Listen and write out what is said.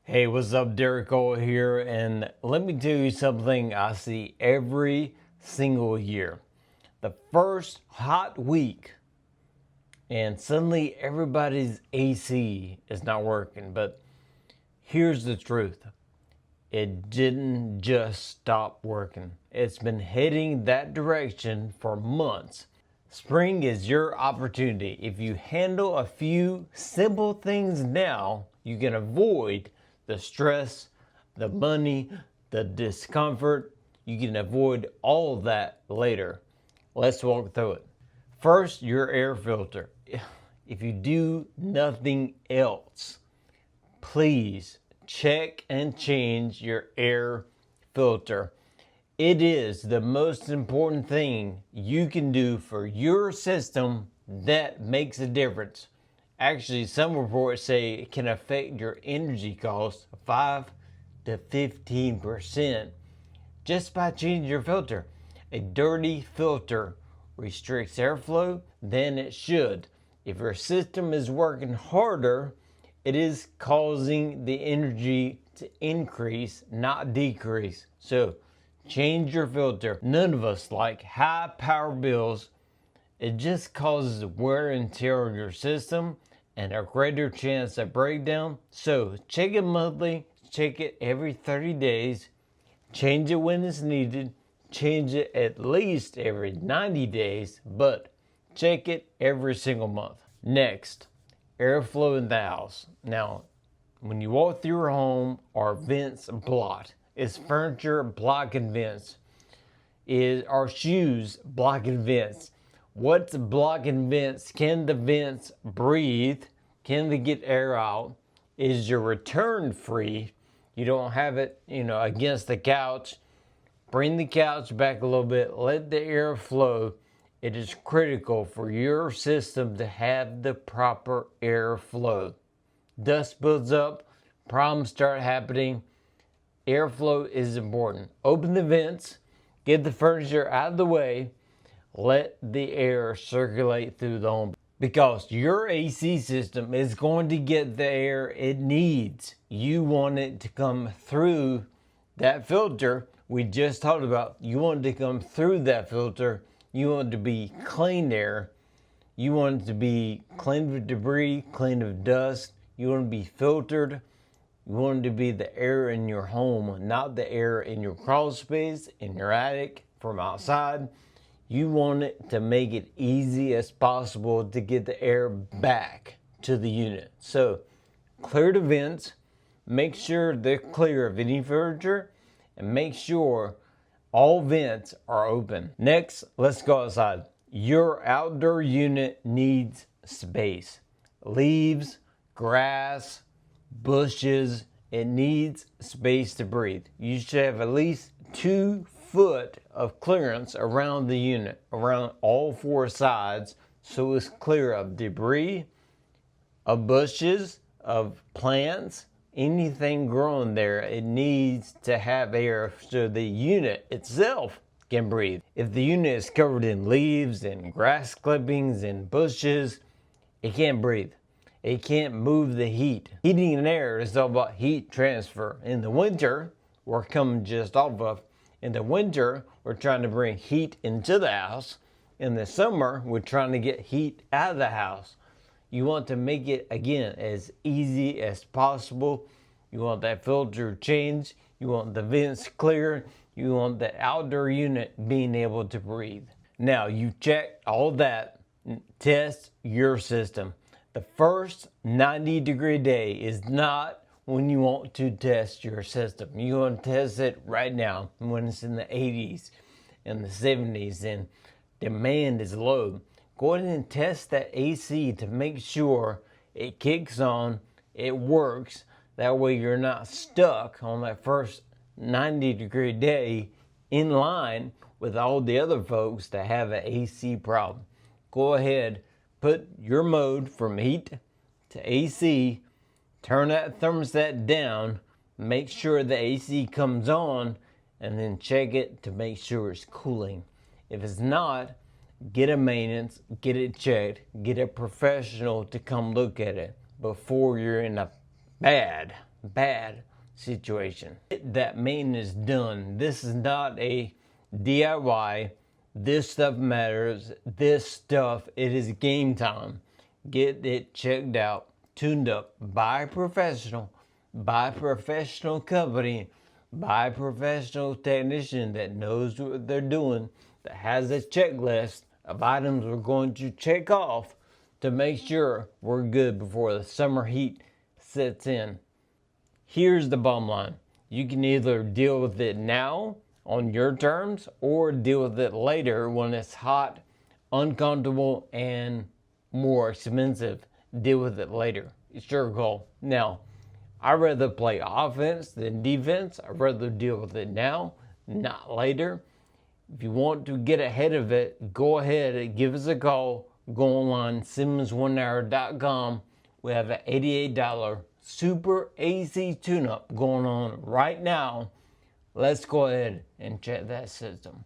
Hey, what's up? Derek Cole here, and let me tell you something I see every single year. The first hot week, and suddenly everybody's AC is not working. But here's the truth: it didn't just stop working, it's been heading that direction for months. Spring is your opportunity. If you handle a few simple things now, you can avoid the stress, the money, the discomfort. You can avoid all of that later. Let's walk through it. First, your air filter. If you do nothing else, please check and change your air filter. It is the most important thing you can do for your system that makes a difference. Actually, some reports say it can affect your energy costs 5 to 15% just by changing your filter. A dirty filter restricts airflow than it should. If your system is working harder, it is causing the energy to increase, not decrease. So change your filter. None of us like high power bills. It just causes wear and tear on your system and a greater chance of breakdown. So check it monthly, check it every 30 days, change it when it's needed, change it at least every 90 days, but check it every single month. Next, airflow in the house. Now, when you walk through your home, are vents blocked? Is furniture blocking vents? Are shoes blocking vents? What's blocking vents? Can the vents breathe? Can they get air out? Is your return free? You don't have it, against the couch. Bring the couch back a little bit. Let the air flow. It is critical for your system to have the proper air flow. Dust builds up. Problems start happening. Airflow is important. Open the vents. Get the furniture out of the way. Let the air circulate through the home, because your AC system is going to get the air it needs. You want it to come through that filter we just talked about. You want it to come through that filter. You want it to be clean air. You want it to be clean of debris, clean of dust. You want it to be filtered. You want it to be the air in your home, not the air in your crawl space, in your attic, from outside. You want it to make it easy as possible to get the air back to the unit. So clear the vents, make sure they're clear of any furniture, and make sure all vents are open. Next, let's go outside. Your outdoor unit needs space. Leaves, grass, bushes, it needs space to breathe. You should have at least 2 foot of clearance around the unit, around all 4 sides, so it's clear of debris, of bushes, of plants, anything growing there. It needs to have air so the unit itself can breathe. If the unit is covered in leaves and grass clippings and bushes, it can't breathe. It can't move the heat. Heating and air is all about heat transfer. In the winter, we're coming just off of. In the winter, we're trying to bring heat into the house. In the summer, we're trying to get heat out of the house. You want to make it, again, as easy as possible. You want that filter changed. You want the vents clear. You want the outdoor unit being able to breathe. Now, you check all that. Test your system. The first 90-degree day is not when you want to test your system. You want to test it right now when it's in the 80s and the 70s and demand is low. Go ahead and test that AC to make sure it kicks on, it works. That way you're not stuck on that first 90-degree day in line with all the other folks that have an AC problem. Go ahead, put your mode from heat to AC, turn that thermostat down, make sure the AC comes on, and then check it to make sure it's cooling. If it's not, get a maintenance, get it checked, get a professional to come look at it before you're in a bad bad situation. Get that maintenance done. This is not a DIY. This stuff matters. This stuff, it is game time. Get it checked out, tuned up by a professional, by a professional company, by a professional technician that knows what they're doing, that has a checklist of items we're going to check off to make sure we're good before the summer heat sets in. Here's the bottom line. You can either deal with it now on your terms or deal with it later when it's hot, uncomfortable, and more expensive. Deal with it later. It's your call. Now, I'd rather play offense than defense. I'd rather deal with it now, not later. If you want to get ahead of it, go ahead and give us a call. Go online, SimmonsOneHour.com. We have an $88 super AC tune-up going on right now. Let's go ahead and check that system.